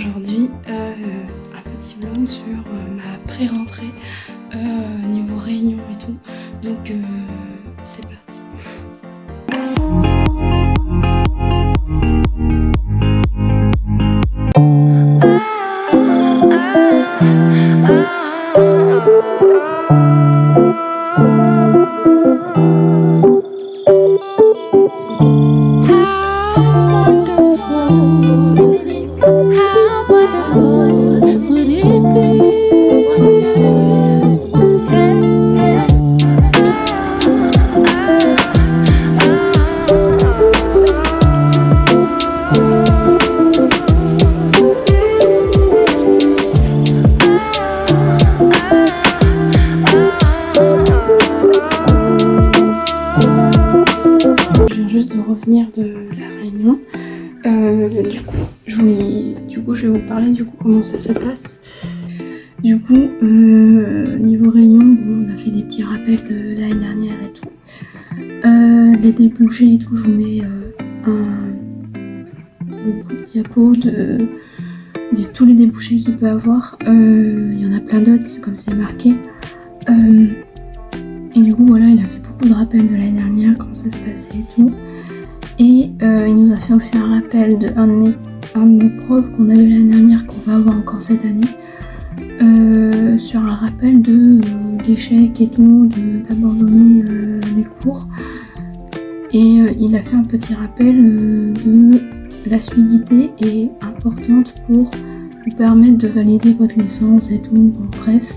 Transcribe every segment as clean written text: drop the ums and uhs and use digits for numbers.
aujourd'hui un petit vlog sur ma pré-rentrée niveau réunion et tout. Donc c'est parti. De la réunion. Du coup, je vais vous parler comment ça se passe. Du coup, niveau réunion, bon, on a fait des petits rappels de l'année dernière et tout. Les débouchés et tout, je vous mets un bout de diapo de tous les débouchés qu'il peut avoir. Il y en a plein d'autres, comme c'est marqué. Et du coup, voilà, il a fait beaucoup de rappels de l'année dernière, comment ça se passait et tout. Et il nous a fait aussi un rappel d'un de nos profs qu'on avait l'année dernière, qu'on va avoir encore cette année, sur un rappel de l'échec et tout, d'abandonner les cours. Et il a fait un petit rappel de l'assiduité est importante pour vous permettre de valider votre licence et tout, bon, bref.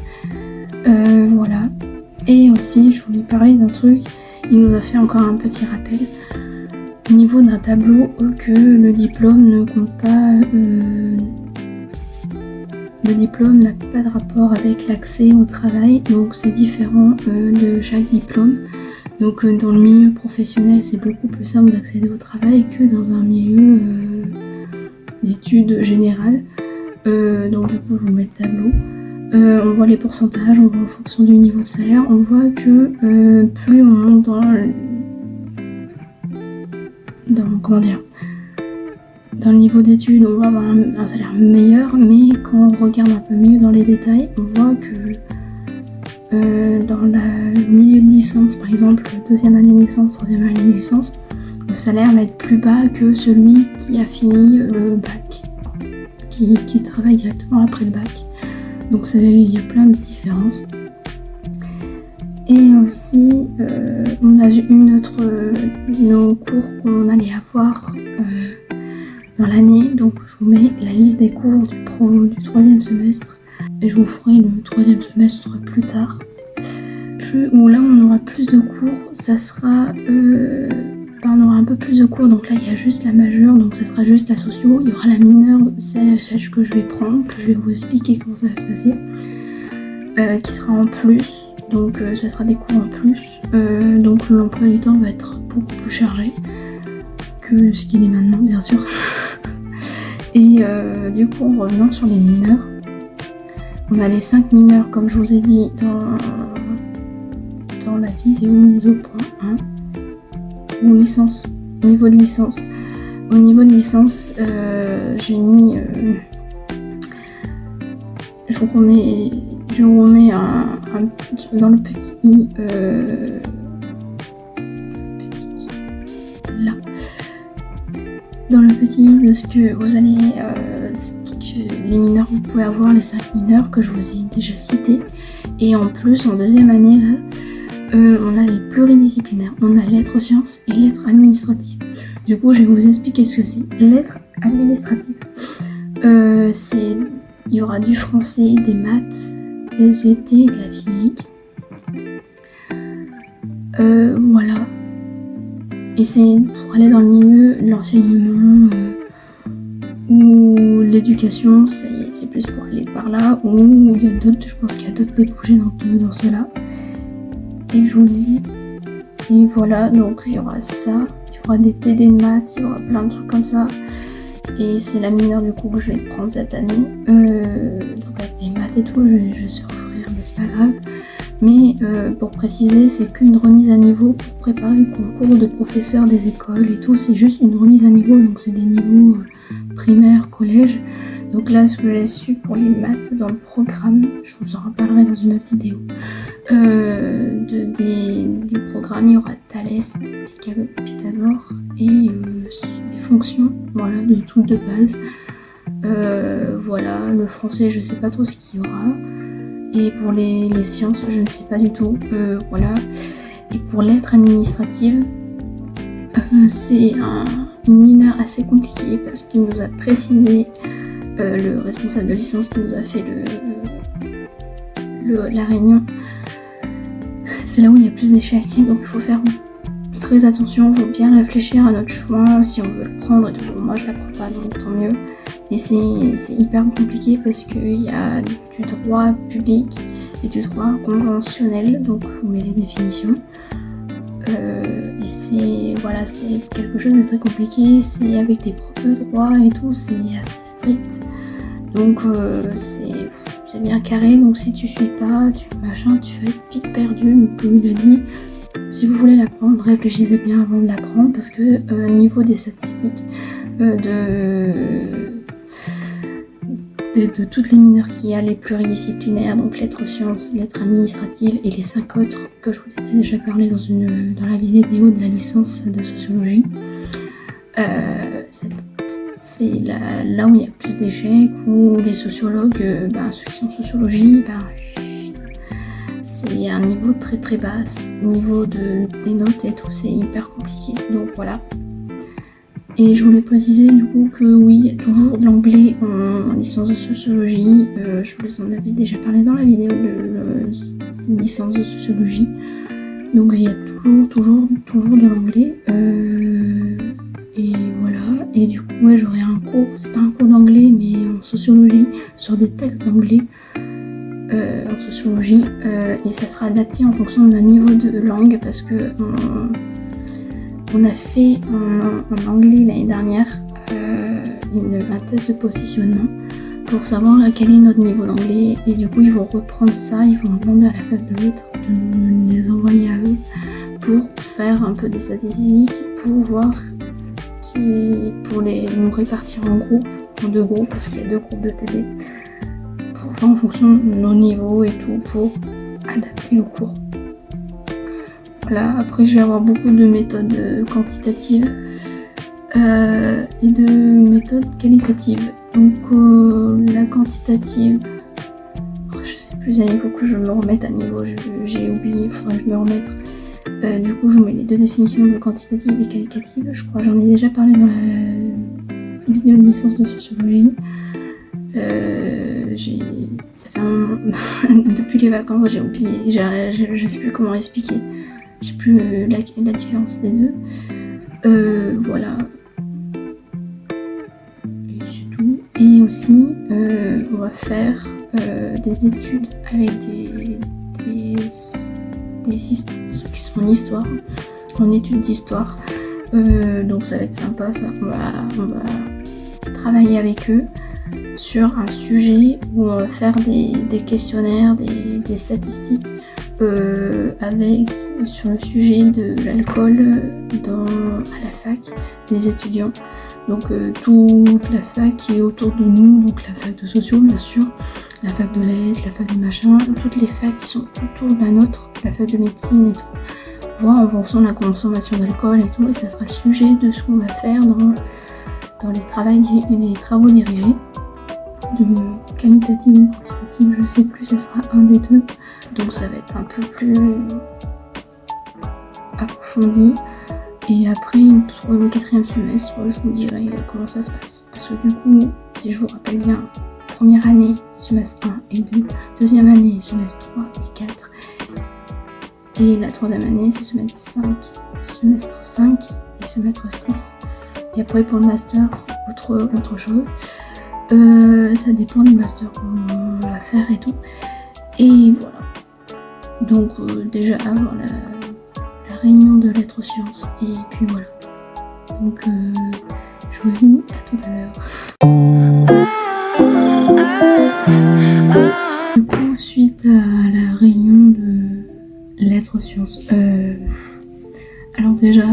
Voilà. Et aussi, je voulais parler d'un truc, il nous a fait encore un petit rappel. Au niveau d'un tableau, que le diplôme ne compte pas, le diplôme n'a pas de rapport avec l'accès au travail, donc c'est différent de chaque diplôme. Donc dans le milieu professionnel, c'est beaucoup plus simple d'accéder au travail que dans un milieu d'études générales. Donc du coup, je vous mets le tableau. On voit les pourcentages, on voit en fonction du niveau de salaire, on voit que plus on monte dans le niveau d'études, on va avoir un salaire meilleur, mais quand on regarde un peu mieux dans les détails, on voit que dans le milieu de licence, par exemple, deuxième année de licence, troisième année de licence, le salaire va être plus bas que celui qui a fini le bac, qui travaille directement après le bac. Donc il y a plein de différences. Et aussi, on a nos cours qu'on allait avoir dans l'année. Donc, je vous mets la liste des cours du troisième semestre. Et je vous ferai le troisième semestre plus tard. Là, on aura plus de cours. Ça sera... on aura un peu plus de cours. Donc là, il y a juste la majeure. Donc, ça sera juste la socio. Il y aura la mineure, celle que je vais prendre, que je vais vous expliquer comment ça va se passer. Qui sera en plus. Donc ça sera des cours en plus, donc l'emploi du temps va être beaucoup plus chargé que ce qu'il est maintenant, bien sûr. Et du coup, en revenant sur les mineurs, on a les 5 mineurs comme je vous ai dit dans la vidéo mise au point, hein, ou licence, niveau de licence. Au niveau de licence, j'ai mis, je vous remets dans le petit i, là, dans le petit i de ce que vous allez, les mineurs vous pouvez avoir, les 5 mineurs que je vous ai déjà cités. Et en plus, en deuxième année, là, on a les pluridisciplinaires. On a lettres sciences et lettres administratives. Du coup, je vais vous expliquer ce que c'est. Lettres administratives, il y aura du français, des maths, des SVT, de la physique. Voilà. Et c'est pour aller dans le milieu de l'enseignement ou l'éducation, c'est plus pour aller par là, ou il y a d'autres, je pense qu'il y a d'autres débouchés dans cela. Et je vous lis. Et voilà, donc il y aura ça, il y aura des TD de maths, il y aura plein de trucs comme ça. Et c'est la mineure du coup que je vais prendre cette année. Donc avec des maths et tout, je vais surfrir, mais c'est pas grave. Mais pour préciser, c'est qu'une remise à niveau pour préparer le concours de professeurs des écoles et tout. C'est juste une remise à niveau, donc c'est des niveaux primaire, collège. Donc là, ce que j'ai su pour les maths dans le programme, je vous en reparlerai dans une autre vidéo, du programme, il y aura Thalès, Pythagore et des fonctions, voilà, de tout de base. Voilà, le français, je sais pas trop ce qu'il y aura. Et pour les sciences, je ne sais pas du tout. Voilà. Et pour lettres administratives, c'est une mineure assez compliquée parce qu'il nous a précisé, le responsable de licence qui nous a fait la réunion. C'est là où il y a plus d'échecs, donc il faut faire très attention, il faut bien réfléchir à notre choix, si on veut le prendre et tout. Bon, moi je la prends pas, donc tant mieux. Et c'est hyper compliqué parce qu'il y a du droit public et du droit conventionnel, donc je vous mets les définitions. Et c'est quelque chose de très compliqué, c'est avec des profs de droit et tout, c'est assez strict. Donc c'est bien carré, donc si tu suis pas, tu vas être vite perdu. Donc comme il a dit, si vous voulez l'apprendre, réfléchissez bien avant de l'apprendre parce que niveau des statistiques de toutes les mineures qu'il y a, les pluridisciplinaires, donc lettres sciences, lettres administratives et les 5 autres que je vous ai déjà parlé dans la vidéo de la licence de sociologie. C'est là où il y a plus d'échecs, où les sociologues, ceux qui sont en sociologie, c'est un niveau très très bas, niveau des notes et tout, c'est hyper compliqué, donc voilà. Et je voulais préciser du coup que oui, il y a toujours de l'anglais en licence de sociologie. Je vous en avais déjà parlé dans la vidéo de licence de sociologie. Donc il y a toujours de l'anglais. Et voilà. Et du coup, ouais, j'aurai un cours, c'est pas un cours d'anglais, mais en sociologie, sur des textes d'anglais. En sociologie. Et ça sera adapté en fonction d'un niveau de langue parce que on a fait en anglais l'année dernière un test de positionnement pour savoir quel est notre niveau d'anglais, et du coup ils vont reprendre ça, ils vont demander à la fac de lettres de nous les envoyer à eux pour faire un peu des statistiques, pour voir pour nous répartir en 2 groupes, parce qu'il y a 2 groupes de TD, pour voir en fonction de nos niveaux et tout, pour adapter le cours. Voilà, après je vais avoir beaucoup de méthodes quantitatives et de méthodes qualitatives. Donc la quantitative, je sais plus, il faut que je me remette à niveau, j'ai oublié, il faudrait que je me remette. Du coup je vous mets les 2 définitions de quantitative et qualitative, je crois que j'en ai déjà parlé dans la vidéo de licence de sociologie. Ça fait un moment, depuis les vacances j'ai oublié, je sais plus comment expliquer. J'ai plus la différence des deux. Voilà. Et c'est tout. Et aussi, on va faire des études avec ceux qui sont en histoire, en études d'histoire. Donc ça va être sympa, ça. On va travailler avec eux sur un sujet où on va faire des questionnaires, des statistiques sur le sujet de l'alcool à la fac des étudiants. Donc toute la fac qui est autour de nous, donc la fac de socio bien sûr, la fac de lettres, la fac de machin, toutes les facs qui sont autour de la nôtre, la fac de médecine et tout. Voir en fonction de la consommation d'alcool et tout, et ça sera le sujet de ce qu'on va faire dans les travaux dirigés. De qualitative ou quantitative, je sais plus, ça sera un des 2, donc ça va être un peu plus approfondi. Et après, pour le 4e semestre, je vous dirai comment ça se passe, parce que du coup, si je vous rappelle bien, première année, semestre 1 et 2, deuxième année, semestre 3 et 4, et la 3e année, c'est semestre 5 et semestre 6, et après pour le master, c'est autre chose. Ça dépend du master qu'on va faire et tout. Et voilà. Donc déjà avant la réunion de lettres sciences. Et puis voilà. Donc je vous dis à tout à l'heure. Du coup, suite à la réunion de lettres sciences, alors déjà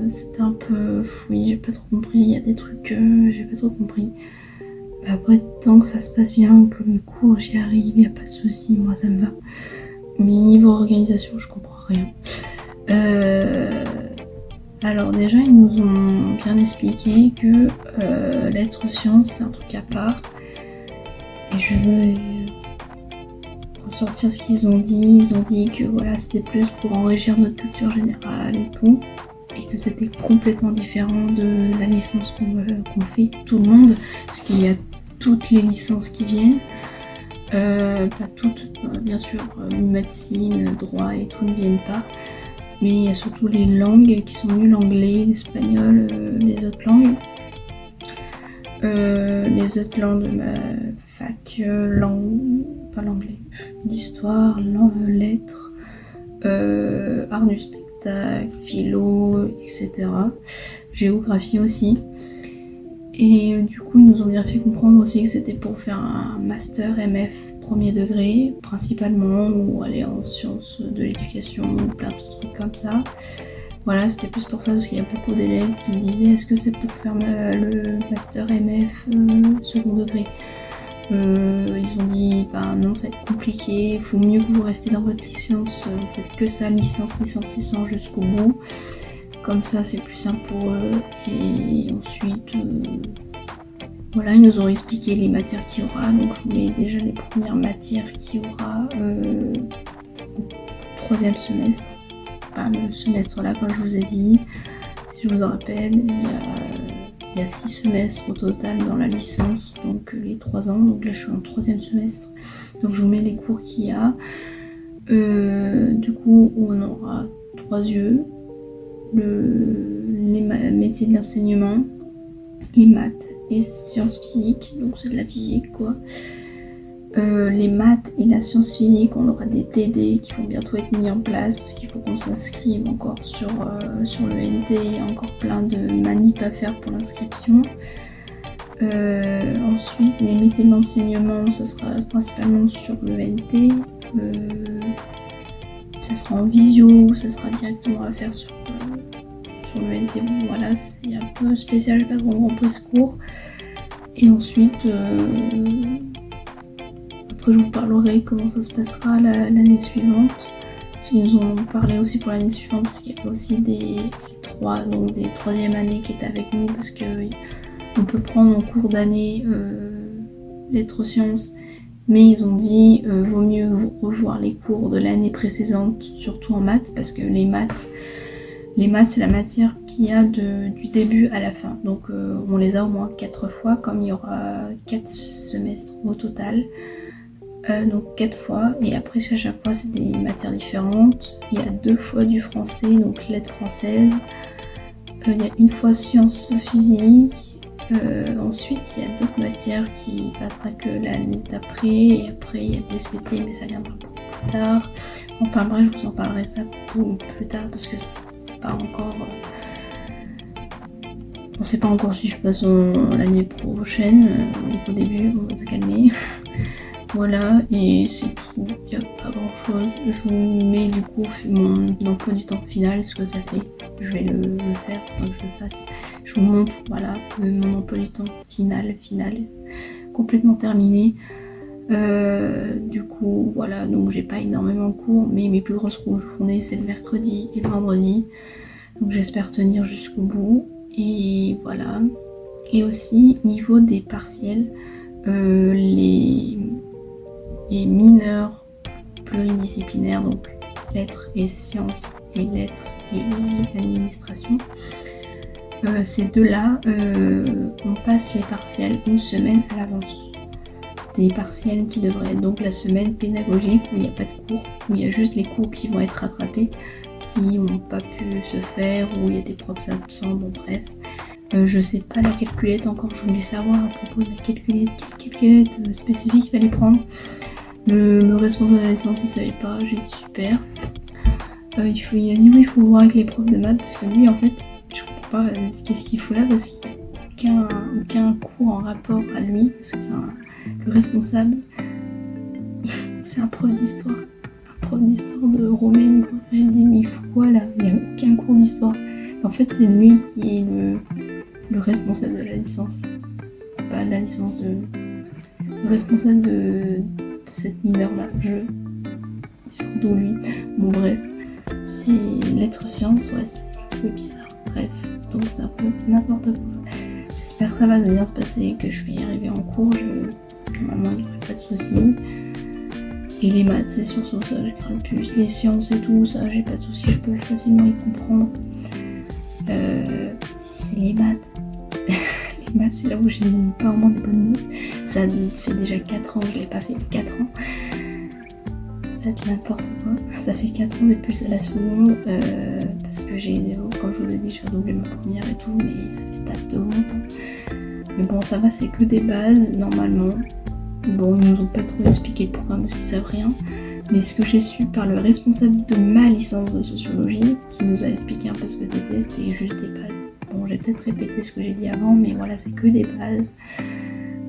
c'était un peu fouillis, j'ai pas trop compris. Il y a des trucs que j'ai pas trop compris. Après, tant que ça se passe bien, que le cours j'y arrive, il n'y a pas de souci, moi ça me va. Mais niveau organisation, je comprends rien. Alors déjà, ils nous ont bien expliqué que l'être science, c'est un truc à part. Et je veux ressortir ce qu'ils ont dit. Ils ont dit que voilà, c'était plus pour enrichir notre culture générale et tout. Et que c'était complètement différent de la licence qu'on fait tout le monde. Parce qu'il y a toutes les licences qui viennent. Pas toutes, bien sûr, médecine, droit et tout ne viennent pas. Mais il y a surtout les langues qui sont nues, l'anglais, l'espagnol, les autres langues. Les autres langues de ma fac, pas l'anglais, l'histoire, lettres, art du spectacle, philo, etc. Géographie aussi. Et du coup, ils nous ont bien fait comprendre aussi que c'était pour faire un master MF premier degré, principalement, ou aller en sciences de l'éducation, ou plein de trucs comme ça. Voilà, c'était plus pour ça, parce qu'il y a beaucoup d'élèves qui me disaient est-ce que c'est pour faire le master MF second degré. Ils ont dit bah non, ça va être compliqué, il faut mieux que vous restez dans votre licence, vous faites que ça, licence jusqu'au bout. Comme ça, c'est plus simple pour eux. Et ensuite, voilà, ils nous ont expliqué les matières qu'il y aura. Donc, je vous mets déjà les premières matières qu'il y aura au troisième semestre. Enfin, le semestre là, comme je vous ai dit. Si je vous en rappelle, il y a 6 semestres au total dans la licence. Donc, les 3 ans. Donc là, je suis en troisième semestre. Donc, je vous mets les cours qu'il y a. Du coup, on aura 3 yeux. Les métiers de l'enseignement, les maths et sciences physiques, donc c'est de la physique quoi. Les maths et la science physique, on aura des TD qui vont bientôt être mis en place parce qu'il faut qu'on s'inscrive encore sur le NT, il y a encore plein de manips à faire pour l'inscription. Ensuite, les métiers de l'enseignement, ça sera principalement sur le NT. Ça sera en visio, ça sera directement à faire sur le NT. Bon, voilà, c'est un peu spécial, j'ai pas trop compris ce cours. Et ensuite, après je vous parlerai comment ça se passera l'année suivante. Ils nous ont parlé aussi pour l'année suivante parce qu'il y avait aussi des troisième années qui étaient avec nous parce que on peut prendre en cours d'année lettres sciences. Mais ils ont dit vaut mieux revoir les cours de l'année précédente, surtout en maths, parce que les maths c'est la matière qu'il y a du début à la fin. Donc on les a au moins 4 fois, comme il y aura 4 semestres au total. Donc 4 fois, et après à chaque fois c'est des matières différentes. Il y a 2 fois du français, donc lettres françaises. Il y a une fois sciences physiques. Ensuite, il y a d'autres matières qui passera que l'année d'après, et après il y a des SVT, mais ça viendra beaucoup plus tard. Enfin bref, je vous en parlerai ça plus tard parce que c'est pas encore. On sait pas encore si je passe l'année prochaine. Donc au début, on va se calmer. Voilà, et c'est tout. Il n'y a pas grand chose. Je vous mets du coup mon emploi du temps final, ce que ça fait. Je vais le faire pour que je le fasse. Je vous montre, voilà, mon emploi du temps final, complètement terminé. Du coup, voilà, donc j'ai pas énormément de cours, mais mes plus grosses journées, c'est le mercredi et le vendredi. Donc j'espère tenir jusqu'au bout. Et voilà. Et aussi, niveau des partiels, les mineurs pluridisciplinaires, donc lettres et sciences et lettres et administration. Ces deux-là, on passe les partiels une semaine à l'avance. Des partiels qui devraient être donc la semaine pédagogique où il n'y a pas de cours, où il y a juste les cours qui vont être rattrapés, qui n'ont pas pu se faire, où il y a des profs absents, bon bref. Je sais pas la calculette encore, je voulais savoir à propos de la calculette, quelle calculette spécifique il fallait prendre. Le responsable de la licence il savait pas, j'ai dit super. Il a dit oui, il faut voir avec les profs de maths parce que lui en fait, je comprends pas qu'est-ce qu'il fout là parce qu'il n'y a aucun cours en rapport à lui parce que c'est le responsable, c'est un prof d'histoire de romaine quoi. J'ai dit mais il faut quoi là, il n'y a aucun cours d'histoire. En fait c'est lui qui est le responsable de la licence. pas la licence de responsable de cette mineure-là. Il se d'où lui. Bon bref, c'est lettres sciences, ouais, c'est un peu bizarre. Bref, donc c'est un peu n'importe quoi. J'espère que ça va bien se passer, que je vais y arriver en cours. Normalement, il n'y aurait pas de soucis. Et les maths, c'est sûr, sur ça, j'ai craint le plus. Les sciences et tout, ça, j'ai pas de soucis, je peux facilement y comprendre. C'est les maths. Les maths, c'est là où j'ai pas vraiment des bonnes notes. Ça fait déjà 4 ans que je l'ai pas fait. 4 ans. Ça te n'importe quoi. Ça fait 4 ans depuis la seconde. Parce que comme je vous ai dit, j'ai redoublé ma première et tout, mais ça fait tâte de longtemps. Mais bon, ça va, c'est que des bases, normalement. Bon, ils nous ont pas trop expliqué le programme parce qu'ils savent rien. Mais ce que j'ai su par le responsable de ma licence de sociologie, qui nous a expliqué un peu ce que c'était juste des bases. Bon, j'ai peut-être répété ce que j'ai dit avant, mais voilà, c'est que des bases.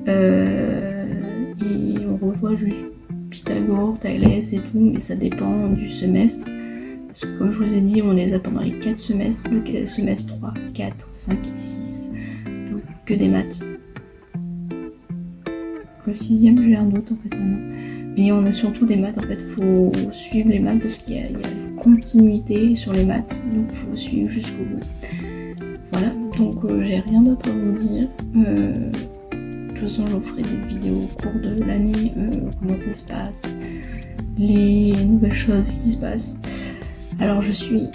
Et on revoit juste Pythagore, Thalès et tout, mais ça dépend du semestre. Parce que comme je vous ai dit, on les a pendant les 4 semestres, le semestre 3, 4, 5 et 6. Donc que des maths. Le 6e, j'ai un doute en fait maintenant. Mais on a surtout des maths, en fait, faut suivre les maths parce qu'il y a une continuité sur les maths, donc il faut suivre jusqu'au bout. Voilà, donc j'ai rien d'autre à vous dire. De toute façon, je vous ferai des vidéos au cours de l'année, comment ça se passe, les nouvelles choses qui se passent. Alors je suis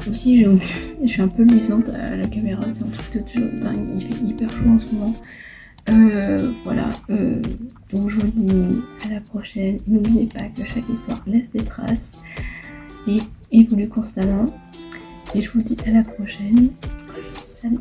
un peu luisante à la caméra, c'est un truc de dingue, il fait hyper chaud en ce moment. Voilà, donc je vous dis à la prochaine. N'oubliez pas que chaque histoire laisse des traces et évolue constamment. Et je vous dis à la prochaine. Salut!